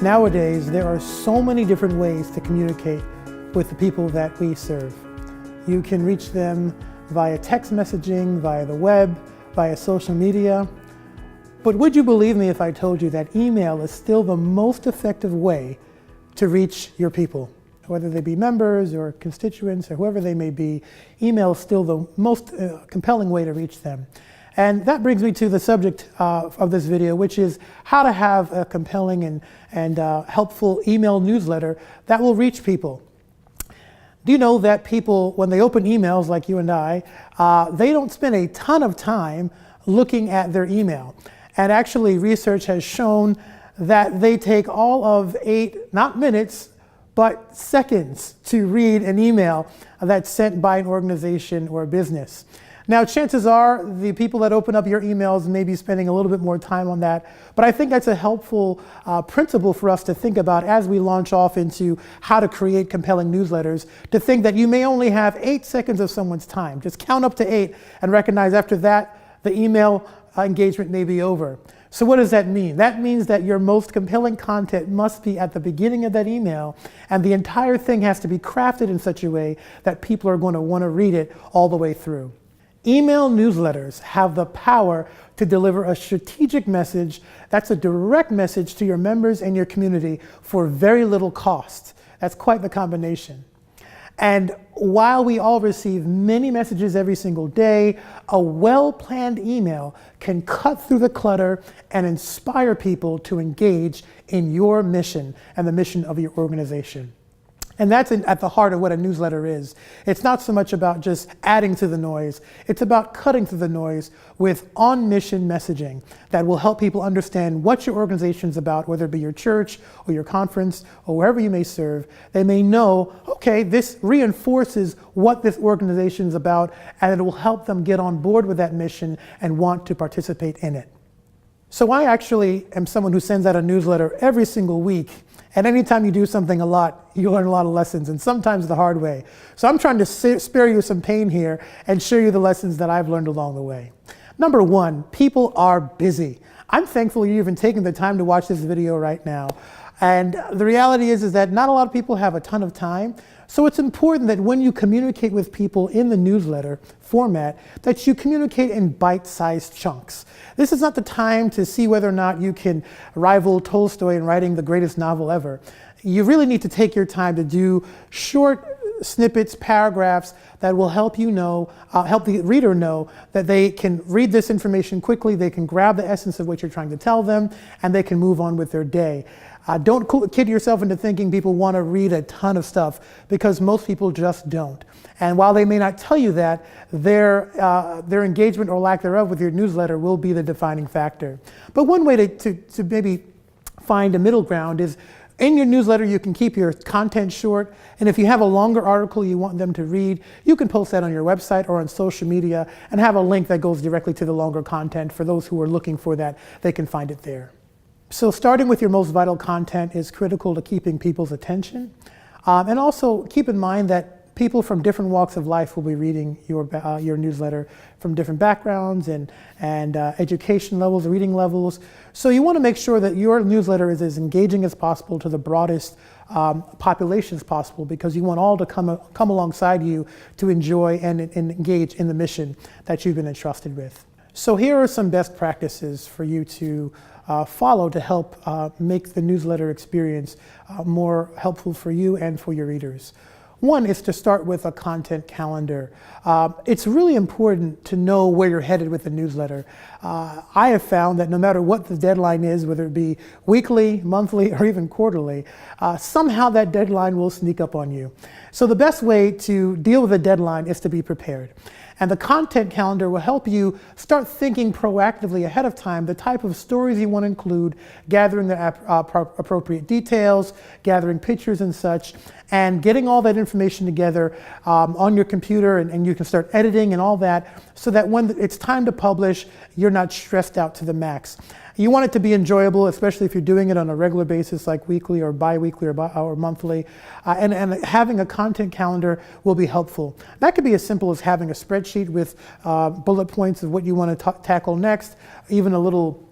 Nowadays, there are so many different ways to communicate with the people that we serve. You can reach them via text messaging, via the web, via social media. But would you believe me if I told you that email is still the most effective way to reach your people? Whether they be members or constituents or whoever they may be, email is still the most compelling way to reach them. And that brings me to the subject of this video, which is how to have a compelling and helpful email newsletter that will reach people. Do you know that people, when they open emails like you and I, they don't spend a ton of time looking at their email? And actually, research has shown that they take all of 8, not minutes, but seconds to read an email that's sent by an organization or a business. Now, chances are the people that open up your emails may be spending a little bit more time on that, but I think that's a helpful principle for us to think about as we launch off into how to create compelling newsletters, to think that you may only have 8 seconds of someone's time. Just count up to 8 and recognize after that, the email engagement may be over. So what does that mean? That means that your most compelling content must be at the beginning of that email, and the entire thing has to be crafted in such a way that people are going to want to read it all the way through. Email newsletters have the power to deliver a strategic message that's a direct message to your members and your community for very little cost. That's quite the combination. And while we all receive many messages every single day, a well-planned email can cut through the clutter and inspire people to engage in your mission and the mission of your organization. And that's at the heart of what a newsletter is. It's not so much about just adding to the noise. It's about cutting through the noise with on-mission messaging that will help people understand what your organization's about, whether it be your church or your conference or wherever you may serve. They may know, okay, this reinforces what this organization's about, and it will help them get on board with that mission and want to participate in it. So I actually am someone who sends out a newsletter every single week. And anytime you do something a lot, you learn a lot of lessons, and sometimes the hard way. So I'm trying to spare you some pain here and show you the lessons that I've learned along the way. Number one, people are busy. I'm thankful you're even taking the time to watch this video right now. And the reality is that not a lot of people have a ton of time. So it's important that when you communicate with people in the newsletter format, that you communicate in bite-sized chunks. This is not the time to see whether or not you can rival Tolstoy in writing the greatest novel ever. You really need to take your time to do short snippets, paragraphs that will help you know, help the reader know that they can read this information quickly, they can grab the essence of what you're trying to tell them, and they can move on with their day. Don't kid yourself into thinking people want to read a ton of stuff, because most people just don't. And while they may not tell you that, their engagement or lack thereof with your newsletter will be the defining factor. But one way to maybe find a middle ground is in your newsletter, you can keep your content short, and if you have a longer article you want them to read, you can post that on your website or on social media and have a link that goes directly to the longer content. For those who are looking for that, they can find it there. So starting with your most vital content is critical to keeping people's attention. And also keep in mind that people from different walks of life will be reading your newsletter, from different backgrounds and education levels, reading levels. So you want to make sure that your newsletter is as engaging as possible to the broadest population as possible, because you want all to come alongside you to enjoy and engage in the mission that you've been entrusted with. So here are some best practices for you to follow to help make the newsletter experience more helpful for you and for your readers. One is to start with a content calendar. It's really important to know where you're headed with the newsletter. I have found that no matter what the deadline is, whether it be weekly, monthly, or even quarterly, somehow that deadline will sneak up on you. So the best way to deal with a deadline is to be prepared. And the content calendar will help you start thinking proactively ahead of time the type of stories you want to include, gathering the appropriate details, gathering pictures and such, and getting all that information together on your computer, and you can start editing and all that, so that when it's time to publish, you're not stressed out to the max. You want it to be enjoyable, especially if you're doing it on a regular basis, like weekly or bi-weekly or monthly. And having a content calendar will be helpful. That could be as simple as having a spreadsheet with bullet points of what you want to tackle next, even a little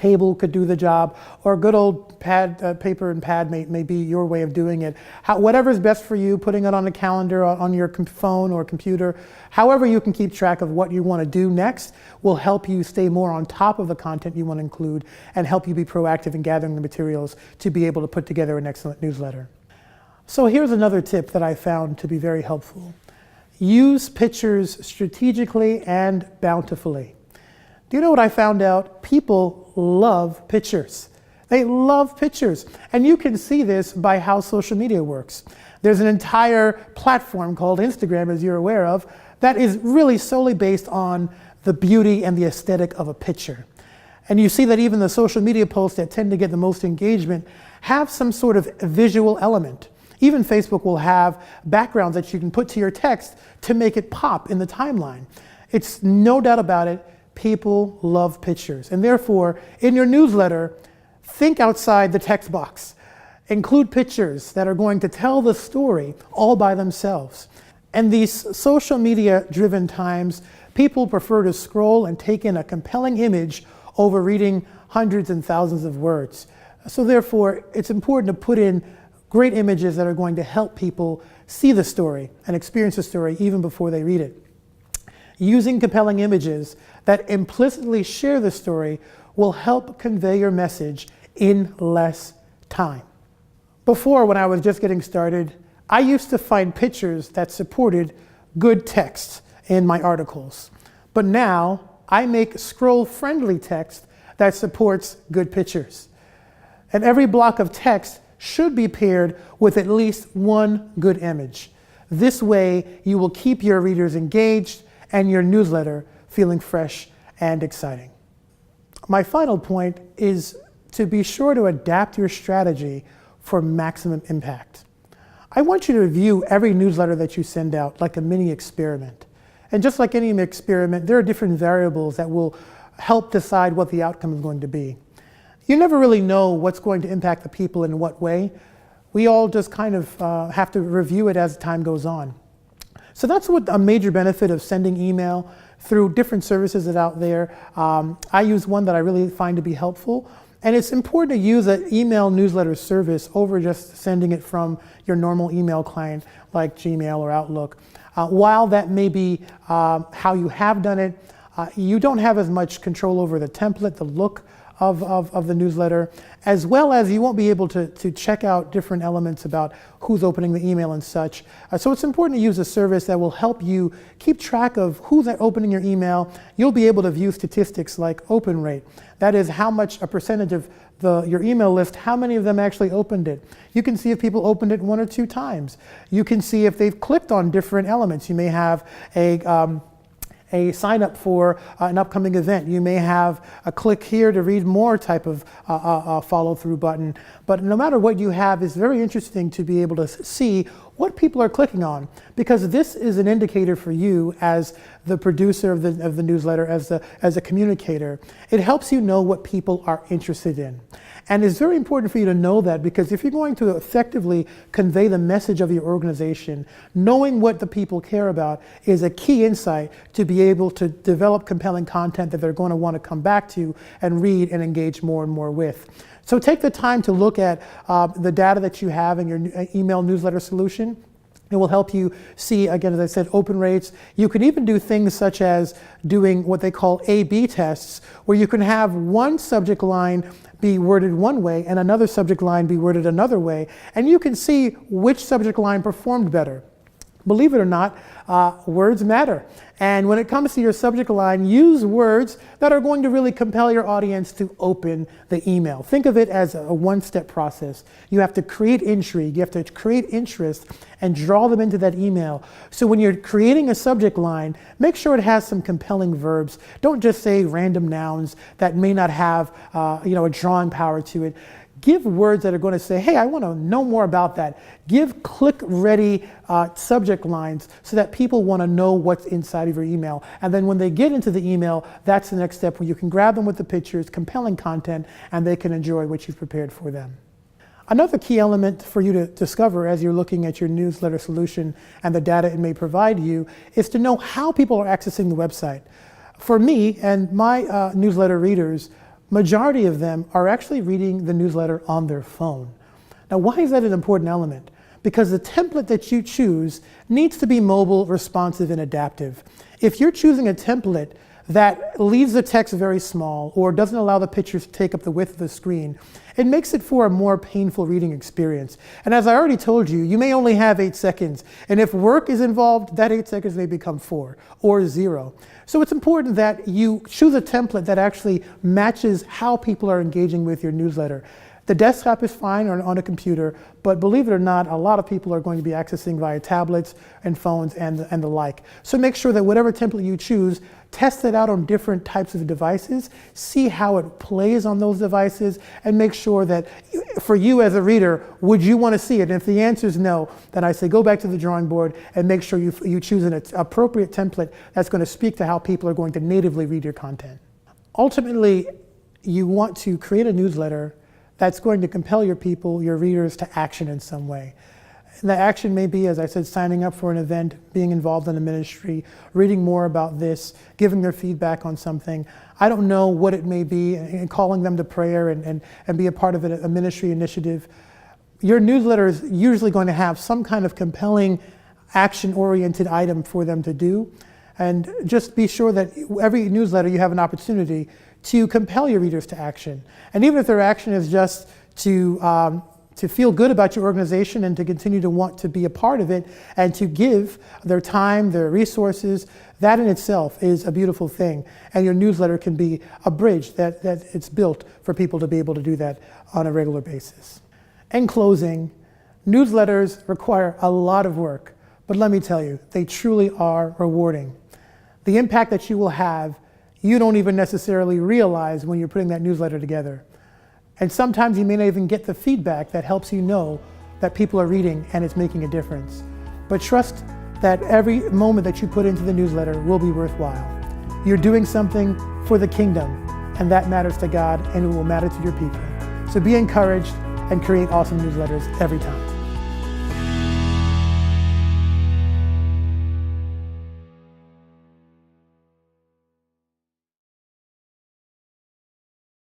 table could do the job, or good old paper and pad may be your way of doing it. Whatever's best for you, putting it on a calendar, on your phone or computer, however you can keep track of what you want to do next will help you stay more on top of the content you want to include and help you be proactive in gathering the materials to be able to put together an excellent newsletter. So here's another tip that I found to be very helpful. Use pictures strategically and bountifully. Do you know what I found out? People love pictures. They love pictures. And you can see this by how social media works. There's an entire platform called Instagram, as you're aware of, that is really solely based on the beauty and the aesthetic of a picture. And you see that even the social media posts that tend to get the most engagement have some sort of visual element. Even Facebook will have backgrounds that you can put to your text to make it pop in the timeline. It's no doubt about it, people love pictures. And therefore, in your newsletter, think outside the text box. Include pictures that are going to tell the story all by themselves. And these social media driven times, people prefer to scroll and take in a compelling image over reading hundreds and thousands of words. So therefore, it's important to put in great images that are going to help people see the story and experience the story even before they read it. Using compelling images that implicitly share the story will help convey your message in less time. Before, when I was just getting started, I used to find pictures that supported good text in my articles. But now I make scroll-friendly text that supports good pictures. And every block of text should be paired with at least one good image. This way, you will keep your readers engaged and your newsletter feeling fresh and exciting. My final point is to be sure to adapt your strategy for maximum impact. I want you to view every newsletter that you send out like a mini experiment. And just like any experiment, there are different variables that will help decide what the outcome is going to be. You never really know what's going to impact the people in what way. We all just kind of have to review it as time goes on. So that's what a major benefit of sending email through different services that are out there. I use one that I really find to be helpful. And it's important to use an email newsletter service over just sending it from your normal email client like Gmail or Outlook. While that may be how you have done it, you don't have as much control over the template, the look of the newsletter, as well as you won't be able to check out different elements about who's opening the email and such. So it's important to use a service that will help you keep track of who's opening your email. You'll be able to view statistics like open rate. That is how much a percentage of your email list, how many of them actually opened it. You can see if people opened it 1 or 2 times. You can see if they've clicked on different elements. You may have a sign up for an upcoming event. You may have a click here to read more type of follow through button. But no matter what you have, it's very interesting to be able to see what people are clicking on, because this is an indicator for you as the producer of the newsletter, as a communicator. It helps you know what people are interested in. And it's very important for you to know that, because if you're going to effectively convey the message of your organization, knowing what the people care about is a key insight to be able to develop compelling content that they're going to want to come back to and read and engage more and more with. So take the time to look at the data that you have in your email newsletter solution. It will help you see, again, as I said, open rates. You can even do things such as doing what they call A/B tests, where you can have one subject line be worded one way and another subject line be worded another way, and you can see which subject line performed better. Believe it or not, words matter. And when it comes to your subject line, use words that are going to really compel your audience to open the email. Think of it as a one-step process. You have to create intrigue, you have to create interest, and draw them into that email. So when you're creating a subject line, make sure it has some compelling verbs. Don't just say random nouns that may not have a drawing power to it. Give words that are going to say, hey, I want to know more about that. Give click-ready subject lines so that people want to know what's inside of your email. And then when they get into the email, that's the next step where you can grab them with the pictures, compelling content, and they can enjoy what you've prepared for them. Another key element for you to discover as you're looking at your newsletter solution and the data it may provide you is to know how people are accessing the website. For me and my newsletter readers, majority of them are actually reading the newsletter on their phone. Now, why is that an important element? Because the template that you choose needs to be mobile, responsive, and adaptive. If you're choosing a template that leaves the text very small or doesn't allow the pictures to take up the width of the screen, it makes it for a more painful reading experience. And as I already told you, you may only have 8 seconds. And if work is involved, that 8 seconds may become 4 or 0. So it's important that you choose a template that actually matches how people are engaging with your newsletter. The desktop is fine on a computer, but believe it or not, a lot of people are going to be accessing via tablets and phones and the like. So make sure that whatever template you choose, test it out on different types of devices, see how it plays on those devices, and make sure that for you as a reader, would you want to see it? And if the answer is no, then I say go back to the drawing board and make sure you choose an appropriate template that's going to speak to how people are going to natively read your content. Ultimately, you want to create a newsletter that's going to compel your people, your readers, to action in some way. And the action may be, as I said, signing up for an event, being involved in a ministry, reading more about this, giving their feedback on something. I don't know what it may be, and calling them to prayer and be a part of a ministry initiative. Your newsletter is usually going to have some kind of compelling, action-oriented item for them to do. And just be sure that every newsletter you have an opportunity to compel your readers to action. And even if their action is just to feel good about your organization and to continue to want to be a part of it and to give their time, their resources, that in itself is a beautiful thing. And your newsletter can be a bridge that it's built for people to be able to do that on a regular basis. In closing, newsletters require a lot of work, but let me tell you, they truly are rewarding. The impact that you will have, you don't even necessarily realize when you're putting that newsletter together. And sometimes you may not even get the feedback that helps you know that people are reading and it's making a difference. But trust that every moment that you put into the newsletter will be worthwhile. You're doing something for the kingdom, and that matters to God, and it will matter to your people. So be encouraged and create awesome newsletters every time.